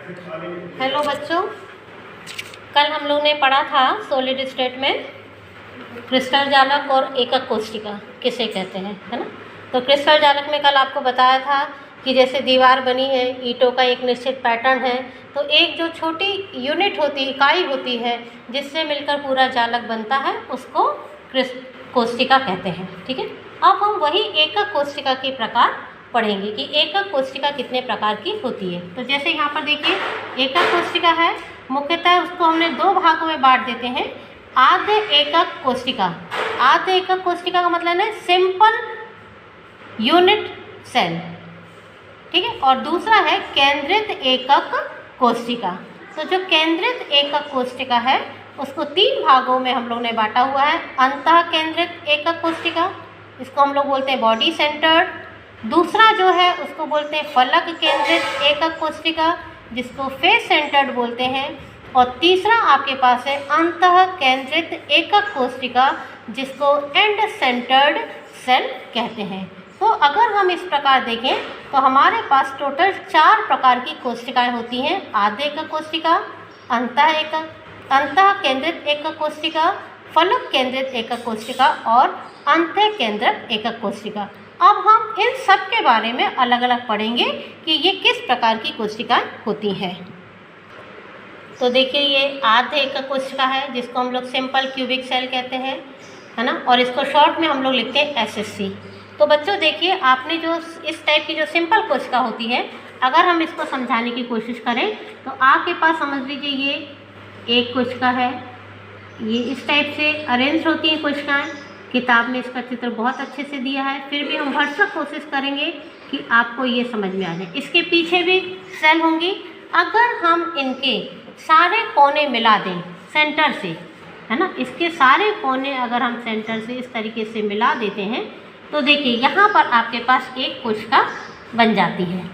Hello बच्चों, कल हम लोग ने पढ़ा था सॉलिड स्टेट में क्रिस्टल जालक और एकक कोशिका किसे कहते हैं, है ना। तो क्रिस्टल जालक में कल आपको बताया था कि जैसे दीवार बनी है, ईंटों का एक निश्चित पैटर्न है, तो एक जो छोटी यूनिट होती इकाई होती है जिससे मिलकर पूरा जालक बनता है उसको कोशिका कहते हैं। ठीक है, अब हम वही एकक कोशिका के प्रकार पढ़ेंगे कि एकक कोशिका कितने प्रकार की होती है। तो जैसे यहाँ पर देखिए, एकक कोशिका है, मुख्यतः उसको हमने दो भागों में बांट देते हैं। आद्य एकक कोशिका, आद्य एकक कोशिका का मतलब है सिंपल यूनिट सेल, ठीक है। और दूसरा है केंद्रित एकक कोशिका। तो जो केंद्रित एकक कोशिका है उसको तीन भागों में हम लोग ने बांटा हुआ है। अंतः केंद्रित एकक कोशिका, इसको हम लोग बोलते हैं बॉडी सेंटर्ड। दूसरा जो है उसको बोलते हैं फलक केंद्रित एकक कोशिका, जिसको फेस सेंटर्ड बोलते हैं। और तीसरा आपके पास है अंतः केंद्रित एकक कोशिका, जिसको एंड सेंटर्ड सेल कहते हैं। तो अगर हम इस प्रकार देखें तो हमारे पास टोटल 4 प्रकार की कोशिकाएं होती हैं। आद्य एकक कोशिका, अंतः केंद्रित एकक कोशिका, फलक केंद्रित एकक कोशिका और अंतः केंद्रित एकक कोशिका। अब हम इन सब के बारे में अलग अलग पढ़ेंगे कि ये किस प्रकार की कोशिकाएं होती हैं। तो देखिए, ये आद्य एकक कोशिका है जिसको हम लोग सिंपल क्यूबिक सेल कहते हैं, है ना। और इसको शॉर्ट में हम लोग लिखते हैं SSC। तो बच्चों देखिए, आपने जो इस टाइप की जो सिंपल कोशिका होती है, अगर हम इसको समझाने की कोशिश करें तो आपके पास समझ लीजिए ये एक कोशिका है, ये इस टाइप से अरेंज होती हैं कोशिकाएं। किताब में इसका चित्र बहुत अच्छे से दिया है, फिर भी हम भरसक कोशिश करेंगे कि आपको ये समझ में आ जाए। इसके पीछे भी सेल होंगी। अगर हम इनके सारे कोने मिला दें सेंटर से, है ना, इसके सारे कोने अगर हम सेंटर से इस तरीके से मिला देते हैं तो देखिए यहाँ पर आपके पास एक कोशिका बन जाती है।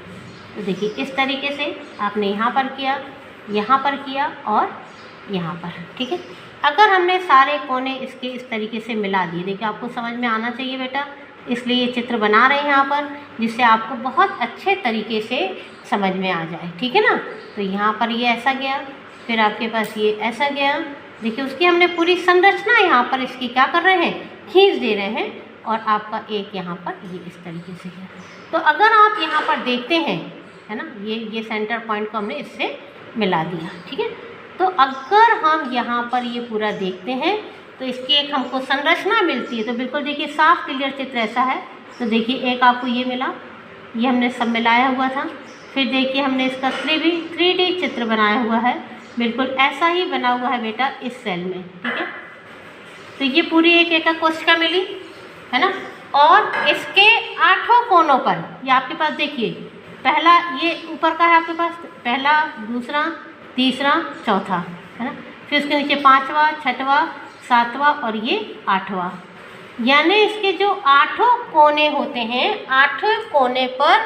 तो देखिए इस तरीके से आपने यहाँ पर किया और यहाँ पर, ठीक है। अगर हमने सारे कोने इसके इस तरीके से मिला दिए, देखिए आपको समझ में आना चाहिए बेटा, इसलिए ये चित्र बना रहे हैं यहाँ पर, जिससे आपको बहुत अच्छे तरीके से समझ में आ जाए, ठीक है ना। तो यहाँ पर ये ऐसा गया, फिर आपके पास ये ऐसा गया। देखिए उसकी हमने पूरी संरचना यहाँ पर इसकी क्या कर रहे हैं, खींच दे रहे हैं। और आपका एक यहाँ पर ये इस तरीके से गया। तो अगर आप यहाँ पर देखते हैं, है ना, ये सेंटर पॉइंट को हमने इससे मिला दिया, ठीक है। तो अगर हम यहाँ पर ये पूरा देखते हैं तो इसकी एक हमको संरचना मिलती है। तो बिल्कुल देखिए साफ क्लियर चित्र ऐसा है। तो देखिए एक आपको ये मिला, ये हमने सब मिलाया हुआ था। फिर देखिए हमने इसका 3D चित्र बनाया हुआ है, बिल्कुल ऐसा ही बना हुआ है बेटा इस सेल में, ठीक है। तो ये पूरी एक एकक कोशिका मिली, है ना। और इसके 8 कोनों पर ये आपके पास देखिए, पहला ये ऊपर का है आपके पास, पहला, दूसरा, तीसरा, चौथा, है ना। फिर उसके नीचे 5वां, 6वां, 7वां और ये 8वां। यानी इसके जो 8 कोने होते हैं, 8 कोने पर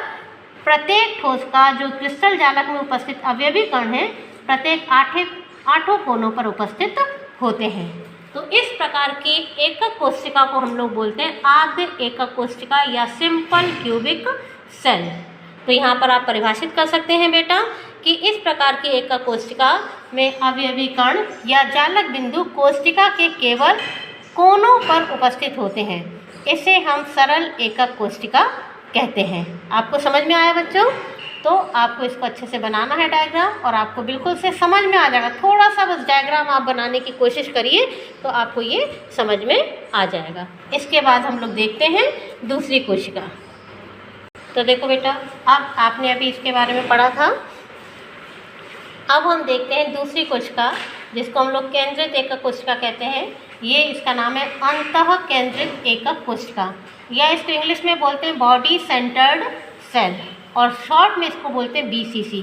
प्रत्येक ठोस का जो क्रिस्टल जालक में उपस्थित अवयवी कण है, प्रत्येक 8 कोनों पर उपस्थित होते हैं। तो इस प्रकार की एकक कोशिका को हम लोग बोलते हैं आद्य एकक कोशिका या सिंपल क्यूबिक सेल। तो यहाँ पर आप परिभाषित कर सकते हैं बेटा कि इस प्रकार की एकक कोशिका में अवयवी कण या जालक बिंदु कोशिका के केवल कोनों पर उपस्थित होते हैं। इसे हम सरल एकक कोशिका कहते हैं। आपको समझ में आया बच्चों? तो आपको इसको अच्छे से बनाना है डायग्राम, और आपको बिल्कुल से समझ में आ जाएगा। थोड़ा सा बस डायग्राम आप बनाने की कोशिश करिए तो आपको ये समझ में आ जाएगा। इसके बाद हम लोग देखते हैं दूसरी कोशिका। तो देखो बेटा, अब आपने अभी इसके बारे में पढ़ा था, अब हम देखते हैं दूसरी कोशिका जिसको हम लोग केंद्रित एकक कोशिका कहते हैं। ये इसका नाम है अंतः केंद्रित एकक कोशिका, या इसको इंग्लिश में बोलते हैं बॉडी सेंटर्ड सेल, और शॉर्ट में इसको बोलते हैं BCC।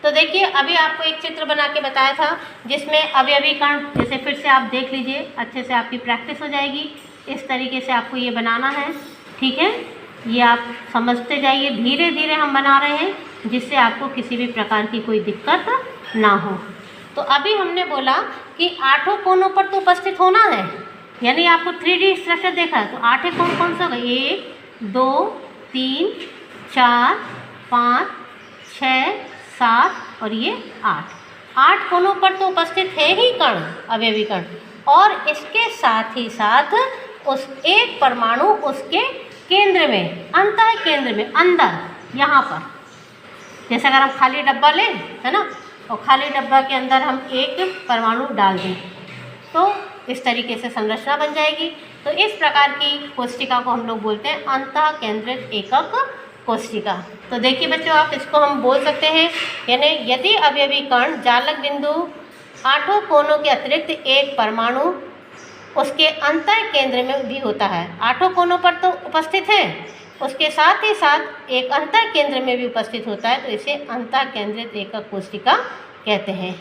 तो देखिए अभी आपको एक चित्र बना के बताया था जिसमें अवयवी कण, जैसे फिर से आप देख लीजिए, अच्छे से आपकी प्रैक्टिस हो जाएगी। इस तरीके से आपको ये बनाना है, ठीक है। ये आप समझते जाइए, धीरे धीरे हम बना रहे हैं जिससे आपको किसी भी प्रकार की कोई दिक्कत ना हो। तो अभी हमने बोला कि 8 कोनों पर तो उपस्थित होना है, यानी आपको 3D स्ट्रक्चर देखा है। तो 8 कोण कौन सा होगा, 1, 2, 3, 4, 5, 6, 7 और ये 8। 8 कोनों पर तो उपस्थित है ही कण, अवयवी कण, और इसके साथ ही साथ उस एक परमाणु उसके केंद्र में, अंतः केंद्र में, अंदर यहाँ पर, जैसे अगर हम खाली डब्बा लें, है ना, और खाली डब्बा के अंदर हम एक परमाणु डाल दें तो इस तरीके से संरचना बन जाएगी। तो इस प्रकार की कोशिका को हम लोग बोलते हैं अंतः केंद्रित एकक कोशिका। तो देखिए बच्चों, आप इसको हम बोल सकते हैं, यानी यदि अवयवी कण जालक बिंदु 8 कोनों के अतिरिक्त एक परमाणु उसके अंतः केंद्र में भी होता है, 8 कोनों पर तो उपस्थित है, उसके साथ ही साथ एक अंतः केंद्र में भी उपस्थित होता है, तो इसे अंतः केंद्रित एकक कोशिका कहते हैं।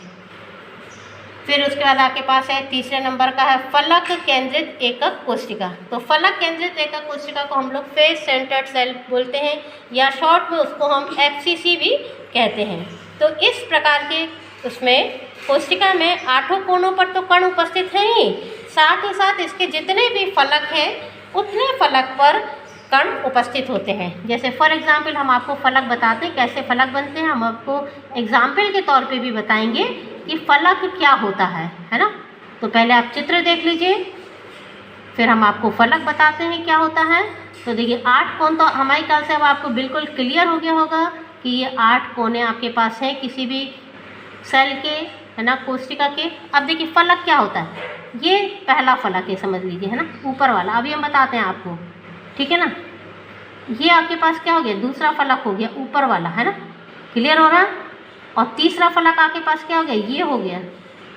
फिर उसके बाद आपके पास है तीसरे नंबर का है फलक केंद्रित एकक कोशिका। तो फलक केंद्रित एकक कोशिका को हम लोग फेस सेंटर्ड सेल बोलते हैं, या शॉर्ट में उसको हम FCC भी कहते हैं। तो इस प्रकार के उसमें कोशिका में 8 कोनों पर तो कण उपस्थित हैं ही, साथ ही साथ इसके जितने भी फलक हैं उतने फलक पर कण उपस्थित होते हैं। जैसे फॉर एग्जाम्पल हम आपको फलक बताते हैं, कैसे फलक बनते हैं, हम आपको एग्जाम्पल के तौर पे भी बताएंगे कि फलक क्या होता है ना। तो पहले आप चित्र देख लीजिए, फिर हम आपको फलक बताते हैं क्या होता है। तो देखिए 8 कोण तो हमारे ख्याल से अब आपको बिल्कुल क्लियर हो गया होगा कि ये 8 कोने आपके पास हैं किसी भी सेल के, है ना, कोशिका के। अब देखिए फलक क्या होता है, ये पहला फलक है समझ लीजिए, है ना, ऊपर वाला, अभी हम बताते हैं आपको, ठीक है ना। ये आपके पास क्या हो गया, दूसरा फलक हो गया ऊपर वाला, है ना, क्लियर हो रहा है। और तीसरा फलक आपके पास क्या हो गया, ये हो गया।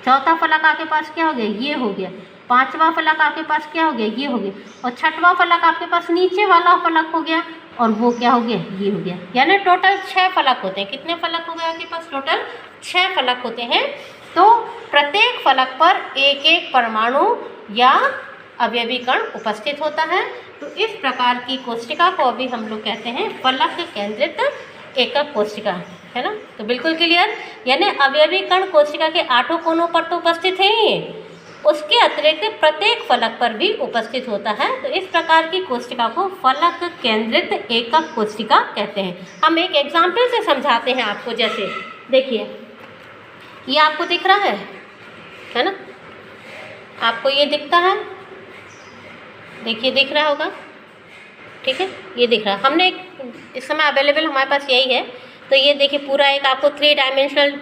चौथा फलक आपके पास क्या हो गया, ये हो गया। पांचवा फलक आपके पास क्या हो गया, ये हो गया। और छठवां फलक आपके पास नीचे वाला फलक हो गया, और वो क्या हो गया, ये हो गया। यानी टोटल 6 फलक होते हैं। कितने फलक हो गए आपके पास, टोटल 6 फलक होते हैं। तो प्रत्येक फलक पर एक एक परमाणु या अवयवी कण उपस्थित होता है। तो इस प्रकार की कोशिका को अभी हम लोग कहते हैं फलक केंद्रित एकक कोशिका, है ना। तो बिल्कुल क्लियर, यानी अवयवी कण कोशिका के 8 कोनों पर तो उपस्थित है ही, उसके अतिरिक्त प्रत्येक फलक पर भी उपस्थित होता है। तो इस प्रकार की कोशिका को फलक केंद्रित एकक कोशिका कहते हैं। हम एक एग्जाम्पल से समझाते हैं आपको। जैसे देखिए, ये आपको दिख रहा है ना, आपको ये दिखता है, देखिए दिख रहा होगा, ठीक है, ये दिख रहा है। हमने इस समय अवेलेबल हमारे पास यही है। तो ये देखिए पूरा एक आपको 3 डायमेंशनल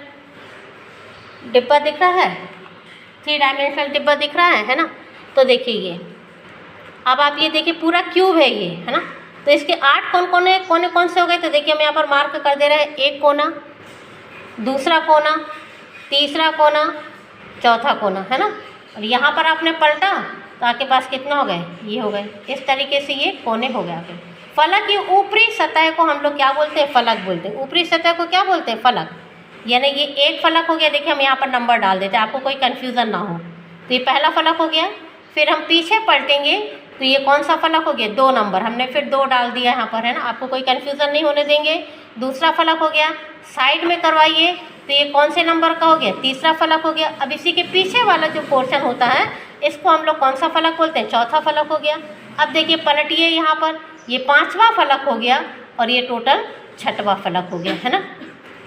डिब्बा दिख रहा है, 3 डायमेंशनल डिब्बा दिख रहा है ना। तो देखिए ये, अब आप ये देखिए पूरा क्यूब है ये, है ना। तो इसके 8 कोने कौन से हो गए, तो देखिए हम यहाँ पर मार्क कर दे रहे हैं। एक कोना, दूसरा कोना, तीसरा कोना, चौथा कोना, है ना। और यहाँ पर आपने पलटा तो आपके पास कितना हो गए, ये हो गए। इस तरीके से ये कोने हो गए आपके। फलक की ऊपरी सतह को हम लोग क्या बोलते हैं, फलक बोलते हैं। ऊपरी सतह को क्या बोलते हैं, फलक। यानी ये एक फलक हो गया। देखिए हम यहाँ पर नंबर डाल देते हैं, आपको कोई कन्फ्यूज़न ना हो। तो ये पहला फलक हो गया। फिर हम पीछे पलटेंगे तो ये कौन सा फलक हो गया, 2 नंबर, हमने फिर 2 डाल दिया यहाँ पर, है ना। आपको कोई कन्फ्यूज़न नहीं होने देंगे। दूसरा फलक हो गया, साइड में करवाइए तो ये कौन से नंबर का हो गया, तीसरा फलक हो गया। अब इसी के पीछे वाला जो पोर्शन होता है इसको हम लोग कौन सा फलक बोलते हैं, चौथा फलक हो गया। अब देखिए पलटिए यहाँ पर, ये 5वां फलक हो गया और ये टोटल 6वां फलक हो गया, है ना।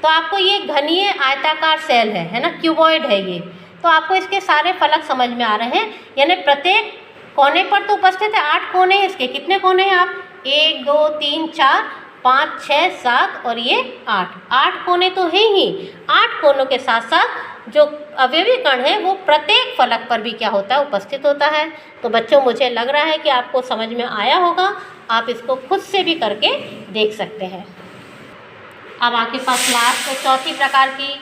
तो आपको ये घनीय आयताकार सेल है ना, क्यूबॉइड है ये। तो आपको इसके सारे फलक समझ में आ रहे हैं। यानी प्रत्येक कोने पर तो उपस्थित है, 8 कोने हैं इसके। कितने कोने हैं आप, 1 2 3 4 5 6 7 और ये 8 कोने तो है ही। 8 कोनों के साथ साथ जो अवयवी कण है वो प्रत्येक फलक पर भी क्या होता है, उपस्थित होता है। तो बच्चों मुझे लग रहा है कि आपको समझ में आया होगा। आप इसको खुद से भी करके देख सकते हैं। अब आपके पास लास्ट चौथी प्रकार की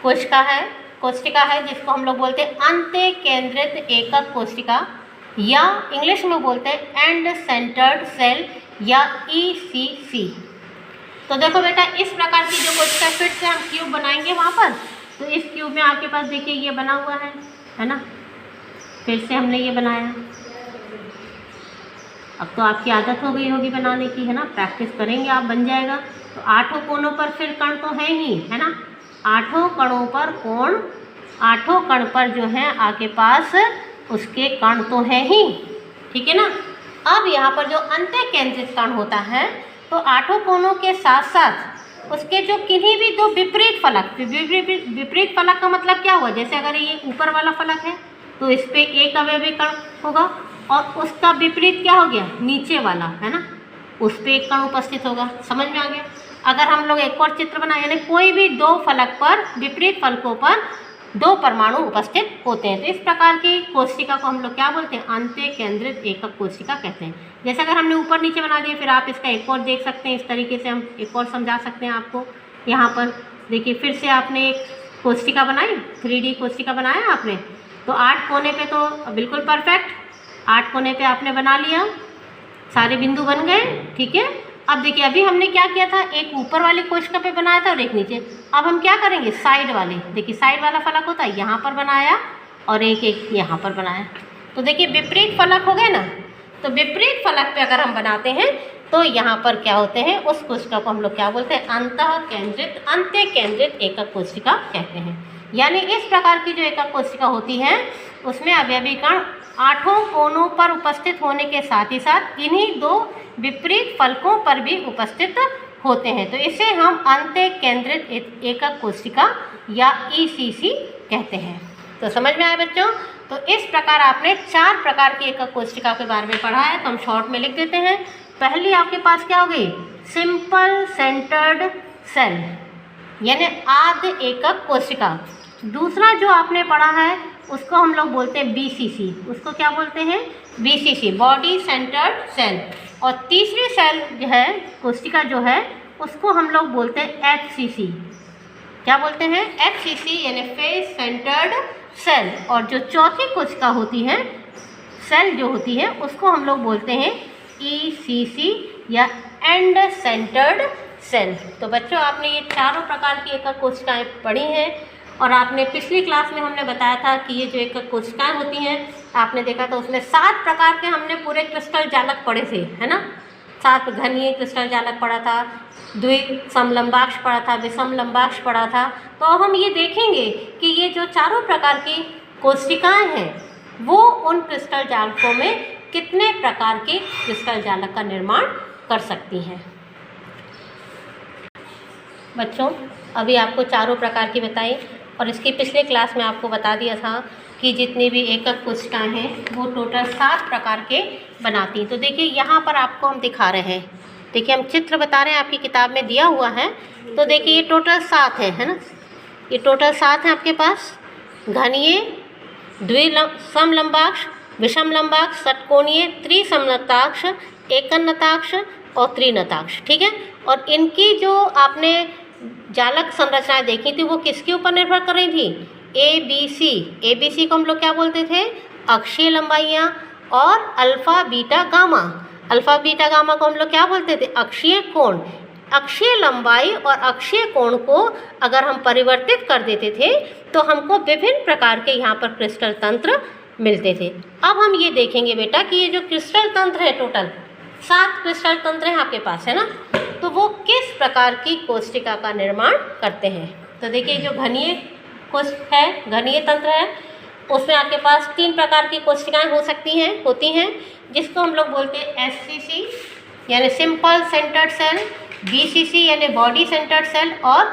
कोशिका है जिसको हम लोग बोलते हैं अंत्य केंद्रित एकक कोशिका, या इंग्लिश में बोलते हैं एंड सेंटर्ड सेल, या ECC। तो देखो बेटा, इस प्रकार की जो कोशिका, फिर से हम क्यूब बनाएंगे वहाँ पर। तो इस क्यूब में आपके पास देखिए ये बना हुआ है ना। फिर से हमने ये बनाया। अब तो आपकी आदत हो गई होगी बनाने की, है ना, प्रैक्टिस करेंगे आप, बन जाएगा। तो 8 कोनों पर फिर कण तो है ही, है ना। 8 कणों पर कोण, 8 कण पर जो है आपके पास उसके कण तो है ही, ठीक है ना। अब यहाँ पर जो अंत्य केंद्रित कण होता है, तो 8 कोनों के साथ साथ उसके जो किन्हीं भी दो विपरीत फलक, विपरीत फलक का मतलब क्या हुआ, जैसे अगर ये ऊपर वाला फलक है तो इस पे एक अवयवी कण होगा और उसका विपरीत क्या हो गया, नीचे वाला है ना, उस पे एक कण उपस्थित होगा। समझ में आ गया। अगर हम लोग एक और चित्र बनाए, यानी कोई भी दो फलक पर, विपरीत फलकों पर दो परमाणु उपस्थित होते हैं, तो इस प्रकार की कोशिका को हम लोग क्या बोलते हैं, अंत्य केंद्रित एकक कोशिका कहते हैं। जैसे अगर हमने ऊपर नीचे बना दिया, फिर आप इसका एक और देख सकते हैं, इस तरीके से हम एक और समझा सकते हैं आपको। यहाँ पर देखिए, फिर से आपने एक कोशिका बनाई, 3D कोशिका बनाया आपने, तो 8 कोने पे तो बिल्कुल परफेक्ट, 8 कोने पे आपने बना लिया, सारे बिंदु बन गए, ठीक है। अब देखिए, अभी हमने क्या किया था, एक ऊपर वाली कोशिका पे बनाया था और एक नीचे। अब हम क्या करेंगे, साइड वाले, देखिए साइड वाला फलक होता है यहाँ पर बनाया और एक एक यहाँ पर बनाया, तो देखिए विपरीत फलक हो गए ना। तो विपरीत फलक पे अगर हम बनाते हैं तो यहाँ पर क्या होते हैं, उस कोशिका को हम लोग क्या बोलते हैं, अंत्य केंद्रित एकक कोशिका कहते हैं। यानी इस प्रकार की जो एकक कोशिका होती है उसमें अवयवी कण 8 कोनों पर उपस्थित होने के साथ ही साथ इन्हीं दो विपरीत फलकों पर भी उपस्थित होते हैं, तो इसे हम अंत्य केंद्रित एकक कोशिका या ECC कहते हैं। तो समझ में आया बच्चों। तो इस प्रकार आपने 4 प्रकार की एकक कोशिका के बारे में पढ़ा है, तो हम शॉर्ट में लिख देते हैं। पहली आपके पास क्या हो गई, सिंपल सेंटर्ड सेल, यानी आद्य एकक कोशिका। दूसरा जो आपने पढ़ा है उसको हम लोग बोलते हैं BCC, उसको क्या बोलते हैं, BCC, बॉडी सेंटर्ड सेल। और तीसरी सेल जो है, कोशिका जो है, उसको हम लोग बोलते हैं FCC। क्या बोलते हैं, FCC, यानी फेस सेंटर्ड सेल। और जो चौथी कोशिका होती है, सेल जो होती है, उसको हम लोग बोलते हैं ECC या एंड सेंटर्ड सेल। तो बच्चों, आपने ये चारों प्रकार की एकक कोशिकाएं पढ़ी हैं और आपने पिछली क्लास में हमने बताया था कि ये जो एकक कोशिकाएं होती हैं, आपने देखा था उसमें 7 प्रकार के हमने पूरे क्रिस्टल जालक पढ़े थे, है ना। 7 घनीय क्रिस्टल जालक पढ़ा था, द्विसमलंबाक्ष पढ़ा था, विषमलंबाक्ष पढ़ा था। तो हम ये देखेंगे कि ये जो चारों प्रकार की कोशिकाएं हैं वो उन क्रिस्टल जालकों में कितने प्रकार के क्रिस्टल जालक का निर्माण कर सकती हैं। बच्चों, अभी आपको चारों प्रकार की बताई और इसकी पिछले क्लास में आपको बता दिया था कि जितनी भी एकक कोशिकाएं हैं वो टोटल 7 प्रकार के बनाती। तो देखिए, यहाँ पर आपको हम दिखा रहे हैं, देखिए हम चित्र बता रहे हैं, आपकी किताब में दिया हुआ है। तो देखिए, ये टोटल 7 है ना, ये टोटल 7 हैं आपके पास, घनीय, द्विसमलंबाक्ष, विषमलंबाक्ष, षटकोणीय, त्रिसमनताक्ष, एकनताक्ष और त्रिनताक्ष, ठीक है। और इनकी जो आपने जालक संरचनाएं देखी थी वो किसके ऊपर निर्भर कर रही थी, ABC को हम लोग क्या बोलते थे, अक्षीय लंबाइयाँ, और अल्फा बीटा गामा को हम लोग क्या बोलते थे, अक्षीय कोण। अक्षीय लंबाई और अक्षीय कोण को अगर हम परिवर्तित कर देते थे तो हमको विभिन्न प्रकार के यहाँ पर क्रिस्टल तंत्र मिलते थे। अब हम ये देखेंगे बेटा कि ये जो क्रिस्टल तंत्र है, टोटल 7 क्रिस्टल तंत्र हैं आपके पास, है ना, तो वो किस प्रकार की कोशिका का निर्माण करते हैं। तो देखिए, जो घनीय घनीय तंत्र है, उसमें आपके पास 3 प्रकार की कोशिकाएं होती हैं, जिसको हम लोग बोलते हैं SCC यानी सिंपल सेंटर्ड सेल, BCC यानी बॉडी सेंटर्ड सेल, और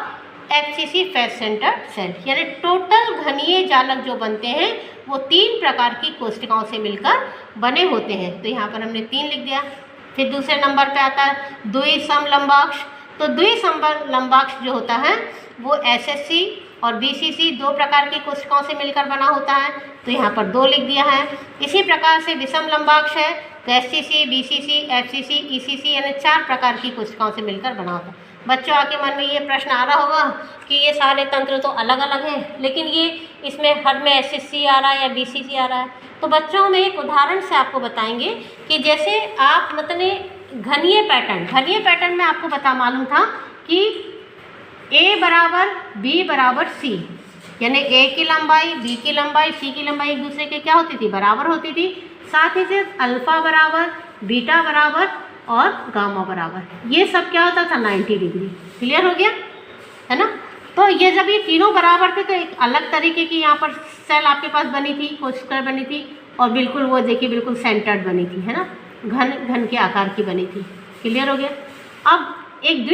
FCC फेस सेंटर्ड सेल। यानी टोटल घनीय जालक जो बनते हैं वो 3 प्रकार की कोशिकाओं से मिलकर बने होते हैं। तो यहाँ पर हमने 3 लिख दिया। फिर दूसरे नंबर पे आता है द्विसमलंबाक्ष। तो द्विसमलंबाक्ष जो होता है वो SSC और BCC 2 प्रकार की कोशिकाओं से मिलकर बना होता है, तो यहाँ पर 2 लिख दिया है। इसी प्रकार से विषमलंबाक्ष है तो SCC, BCC, FCC, ECC यानी 4 प्रकार की कोशिकाओं से मिलकर बना होता है। बच्चों, आपके मन में ये प्रश्न आ रहा होगा कि ये सारे तंत्र तो अलग अलग हैं, लेकिन ये इसमें हर में SSC आ रहा है या BCC आ रहा है। तो बच्चों, हम एक उदाहरण से आपको बताएंगे कि जैसे आप मतलब घनीय पैटर्न में आपको मालूम था कि A बराबर B बराबर C, यानी A की लंबाई, B की लंबाई, C की लंबाई एक दूसरे के क्या होती थी, बराबर होती थी। साथ ही साथ अल्फा बराबर, बीटा बराबर और गामा बराबर, ये सब क्या होता था 90 डिग्री। क्लियर हो गया, है ना। तो ये जब ये तीनों बराबर थे तो एक अलग तरीके की यहाँ पर सेल आपके पास बनी थी, कोशिका बनी थी, और बिल्कुल वो देखिए बिल्कुल सेंटर्ड बनी थी, है ना, घन के आकार की बनी थी। क्लियर हो गया। अब एक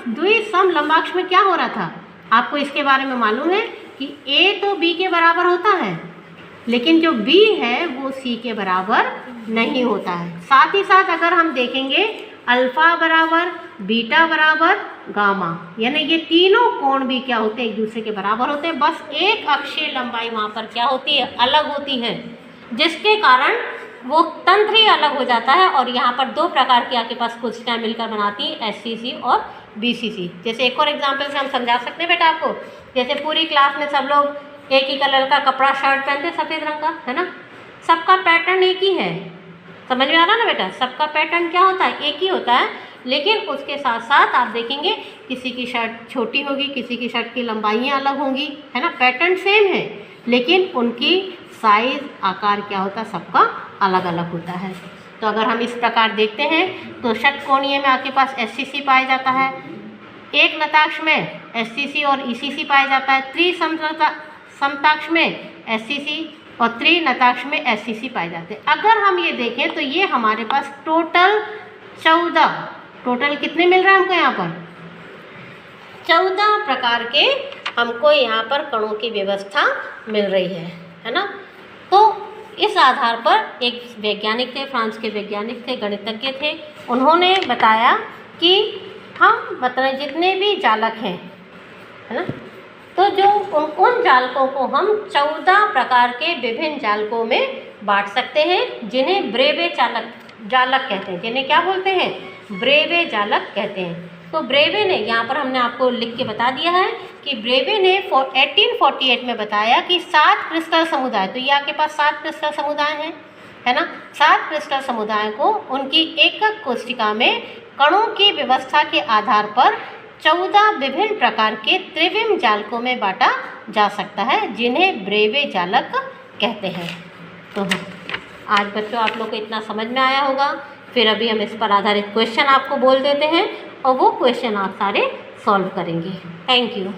द्विसम लंबाक्ष में क्या हो रहा था, आपको इसके बारे में मालूम है कि A तो B के बराबर होता है, लेकिन जो B है वो C के बराबर नहीं होता है। साथ ही साथ अगर हम देखेंगे अल्फा बराबर बीटा बराबर गामा, यानी ये तीनों कोण भी क्या होते हैं, एक दूसरे के बराबर होते हैं, बस एक अक्षीय लंबाई वहाँ पर क्या होती है, अलग होती है, जिसके कारण वो तंत्र ही अलग हो जाता है। और यहाँ पर दो प्रकार की आपके पास कोशिकाएं मिलकर बनाती हैं, SCC और BCC। जैसे एक और एग्जाम्पल से हम समझा सकते हैं बेटा आपको, जैसे पूरी क्लास में सब लोग एक ही कलर का कपड़ा शर्ट पहनते हैं, सफ़ेद रंग का, है ना, सबका पैटर्न एक ही है, समझ में आ रहा ना बेटा, सबका पैटर्न क्या होता है, एक ही होता है। लेकिन उसके साथ साथ आप देखेंगे किसी की शर्ट छोटी होगी, किसी की शर्ट की लंबाइयाँ अलग होंगी, है ना, पैटर्न सेम है, लेकिन उनकी साइज़ आकार क्या होता है, सबका अलग अलग होता है। तो अगर हम इस प्रकार देखते हैं तो षटकोणीय में आपके पास SCC पाया जाता है, एक नताक्ष में SCC और ECC पाया जाता है, समताक्ष में SCC और त्रिनताक्ष में SCC पाए जाते हैं। अगर हम ये देखें तो ये हमारे पास टोटल 14, टोटल कितने मिल रहे हैं हमको यहाँ पर, 14 प्रकार के हमको यहाँ पर कणों की व्यवस्था मिल रही है ना। तो इस आधार पर एक वैज्ञानिक थे, फ्रांस के वैज्ञानिक थे, गणितज्ञ थे, उन्होंने बताया कि हम मतलब जितने भी जालक हैं, है ना, तो जो उन जालकों को हम 14 प्रकार के विभिन्न जालकों में बांट सकते हैं, जिन्हें ब्रेवे जालक कहते हैं, जिन्हें क्या बोलते हैं, ब्रेवे जालक कहते हैं। तो ब्रेवे ने, यहाँ पर हमने आपको लिख के बता दिया है कि ब्रेवे ने 1848 में बताया कि 7 क्रिस्टल समुदाय, तो ये आपके पास 7 क्रिस्टल समुदाय हैं, है ना, 7 क्रिस्टल समुदाय को उनकी एकक कोशिका में कणों की व्यवस्था के आधार पर 14 विभिन्न प्रकार के त्रिविम जालकों में बांटा जा सकता है, जिन्हें ब्रेवे जालक कहते हैं। तो आज बच्चों आप लोग को इतना समझ में आया होगा। फिर अभी हम इस पर आधारित क्वेश्चन आपको बोल देते हैं और वो क्वेश्चन आप सारे सॉल्व करेंगे। Thank you.